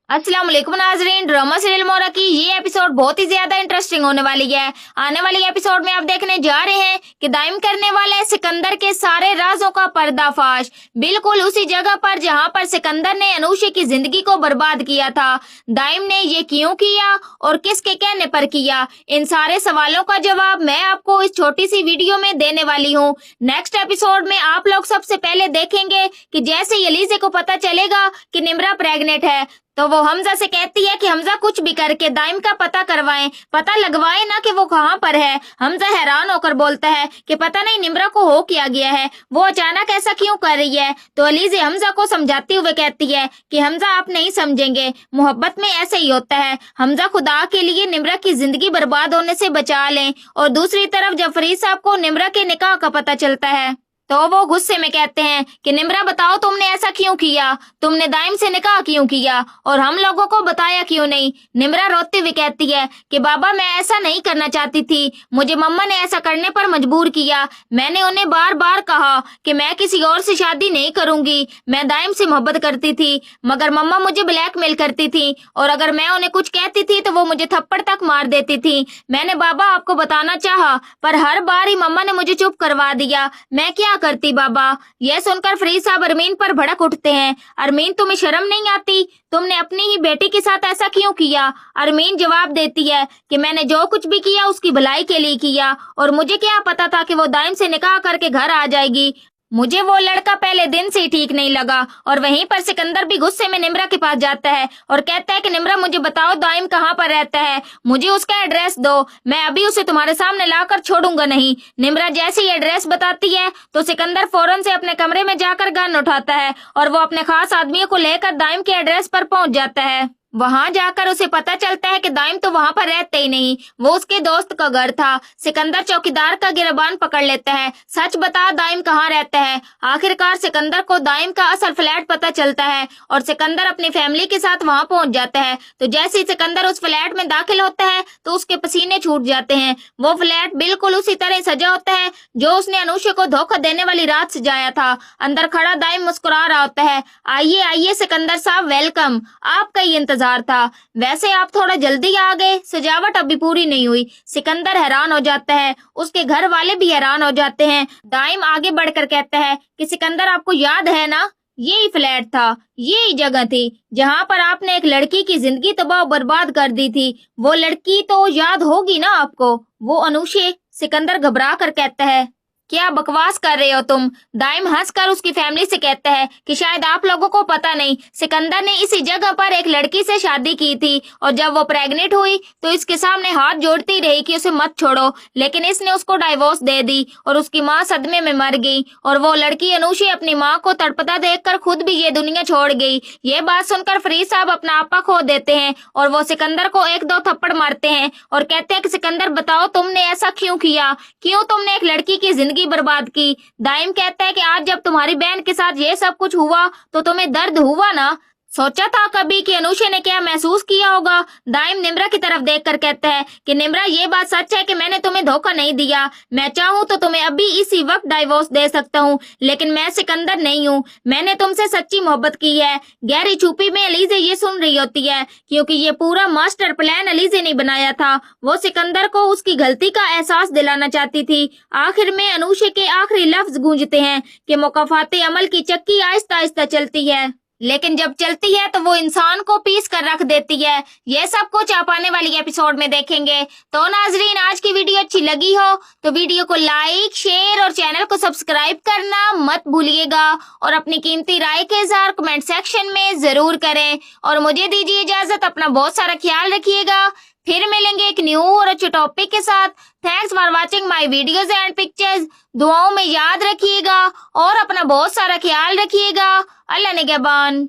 अस्सलाम वालेकुम नाजरीन। ड्रामा सीरियल मोरा की ये एपिसोड बहुत ही ज्यादा इंटरेस्टिंग होने वाली है। आने वाली एपिसोड में आप देखने जा रहे हैं कि दाइम करने वाले सिकंदर के सारे राजों का पर्दाफाश, बिल्कुल उसी जगह पर जहां पर सिकंदर ने अनूशे की जिंदगी को बर्बाद किया था। दाइम ने ये क्यों किया और किसके कहने पर किया, इन सारे सवालों का जवाब मैं आपको इस छोटी सी वीडियो में देने वाली हूँ। नेक्स्ट एपिसोड में आप लोग सबसे पहले देखेंगे कि जैसे एलिज़ा को पता चलेगा कि निम्रा प्रेग्नेंट है तो वो हमजा से कहती है कि हमजा कुछ भी करके दाइम का पता करवाएं, पता लगवाएं ना कि वो कहाँ पर है। हमजा हैरान होकर बोलता है कि पता नहीं निम्रा को हो क्या गया है, वो अचानक ऐसा क्यों कर रही है। तो एलिज़ा हमजा को समझाते हुए कहती है कि हमजा आप नहीं समझेंगे, मोहब्बत में ऐसे ही होता है। हमजा खुदा के लिए निम्रा की जिंदगी बर्बाद होने से बचा लें। और दूसरी तरफ जब फरीद साहब को निम्रा के निकाह का पता चलता है तो वो गुस्से में कहते हैं कि निम्रा बताओ तुमने ऐसा क्यों किया, तुमने दाइम से निकाह क्यों किया और हम लोगों को बताया क्यों नहीं। निम्रा रोती हुई कहती है कि बाबा मैं ऐसा नहीं करना चाहती थी, मुझे मम्मा ने ऐसा करने पर मजबूर किया। मैंने उन्हें बार बार कहा कि मैं किसी और से शादी नहीं करूंगी, मैं दाइम से मोहब्बत करती थी, मगर मम्मा मुझे ब्लैकमेल करती थी और अगर मैं उन्हें कुछ कहती थी तो वो मुझे थप्पड़ तक मार देती थी। मैंने बाबा आपको बताना चाहा पर हर बार ही मम्मा ने मुझे चुप करवा दिया, मैं क्या करती बाबा। यह सुनकर फरीद साहब अरमीन पर भड़क उठते हैं। अरमीन तुम्हें शर्म नहीं आती, तुमने अपनी ही बेटी के साथ ऐसा क्यों किया। अरमीन जवाब देती है कि मैंने जो कुछ भी किया उसकी भलाई के लिए किया और मुझे क्या पता था कि वो दाइम से निकाह करके घर आ जाएगी। मुझे वो लड़का पहले दिन से ही ठीक नहीं लगा। और वहीं पर सिकंदर भी गुस्से में निम्रा के पास जाता है और कहता है कि निम्रा मुझे बताओ दाइम कहाँ पर रहता है, मुझे उसका एड्रेस दो, मैं अभी उसे तुम्हारे सामने लाकर छोड़ूंगा नहीं। निम्रा जैसे ही एड्रेस बताती है तो सिकंदर फौरन से अपने कमरे में जाकर गन उठाता है और वो अपने खास आदमियों को लेकर दाइम के एड्रेस पर पहुंच जाता है। वहां जाकर उसे पता चलता है कि दाइम तो वहां पर रहते ही नहीं, वो उसके दोस्त का घर था। सिकंदर चौकीदार का गिरबान पकड़ लेता है, सच बता दाइम कहाँ रहता है। आखिरकार सिकंदर को दाइम का असल फ्लैट पता चलता है और सिकंदर अपनी फैमिली के साथ वहां पहुंच जाता है। तो जैसे ही सिकंदर उस फ्लैट में दाखिल होता है तो उसके पसीने छूट जाते हैं। वो फ्लैट बिल्कुल उसी तरह सजा होता है जो उसने अनुष्का को धोखा देने वाली रात सजाया था। अंदर खड़ा दाइम मुस्कुरा रहा होता है, आइए आइए सिकंदर साहब वेलकम, आपका ही इंतजार था। वैसे आप थोड़ा जल्दी आ गए, सजावट अभी पूरी नहीं हुई। सिकंदर हैरान हो जाता है, उसके घर वाले भी हैरान हो जाते हैं। दाइम आगे बढ़कर कहता है कि सिकंदर आपको याद है ना, यही फ्लैट था, यही जगह थी जहां पर आपने एक लड़की की जिंदगी तबाह बर्बाद कर दी थी। वो लड़की तो याद होगी ना आपको, वो अनुषे। सिकंदर घबरा कर कहता है क्या बकवास कर रहे हो तुम। दाइम हंसकर उसकी फैमिली से कहता है कि शायद आप लोगों को पता नहीं, सिकंदर ने इसी जगह पर एक लड़की से शादी की थी और जब वो प्रेग्नेंट हुई तो इसके सामने हाथ जोड़ती रही कि उसे मत छोड़ो, लेकिन इसने उसको डाइवोर्स दे दी और उसकी माँ सदमे में मर गई और वो लड़की अनुषी अपनी माँ को तड़पता देखकर खुद भी ये दुनिया छोड़ गई। ये बात सुनकर फरीद साहब अपना आपा खो देते हैं और वो सिकंदर को एक दो थप्पड़ मारते हैं और कहते हैं कि सिकंदर बताओ तुमने ऐसा क्यों किया, क्यों तुमने एक लड़की की जिंदगी बर्बाद की। दाइम कहता है कि आज जब तुम्हारी बहन के साथ ये सब कुछ हुआ तो तुम्हें दर्द हुआ ना, सोचा था कभी कि अनुषा ने क्या महसूस किया होगा। दाइम निम्रा की तरफ देखकर कहता है कि निम्रा ये बात सच है कि मैंने तुम्हें धोखा नहीं दिया, मैं चाहूँ तो तुम्हें अभी इसी वक्त डाइवोर्स दे सकता हूँ, लेकिन मैं सिकंदर नहीं हूँ, मैंने तुमसे सच्ची मोहब्बत की है। गहरी छुपी में एलिज़ा ये सुन रही होती है क्योंकि ये पूरा मास्टर प्लान एलिज़ा ने बनाया था। वो सिकंदर को उसकी गलती का एहसास दिलाना चाहती थी। आखिर में अनुषा के आखिरी लफ्ज गूंजते हैं कि मुकाफाते अमल की चक्की आहिस्ता आहिस्ता चलती है, लेकिन जब चलती है तो वो इंसान को पीस कर रख देती है। ये सब कुछ आप आने वाली एपिसोड में देखेंगे। तो नाजरीन आज की वीडियो अच्छी लगी हो तो वीडियो को लाइक शेयर और चैनल को सब्सक्राइब करना मत भूलिएगा और अपनी कीमती राय के इज़हार कमेंट सेक्शन में जरूर करें और मुझे दीजिए इजाजत। अपना बहुत सारा ख्याल रखिएगा, फिर मिलेंगे एक न्यू और अच्छे टॉपिक के साथ। Thanks for watching my videos and pictures. दुआओं में याद रखिएगा और अपना बहुत सारा ख्याल रखिएगा। अल्लाह निगहबान।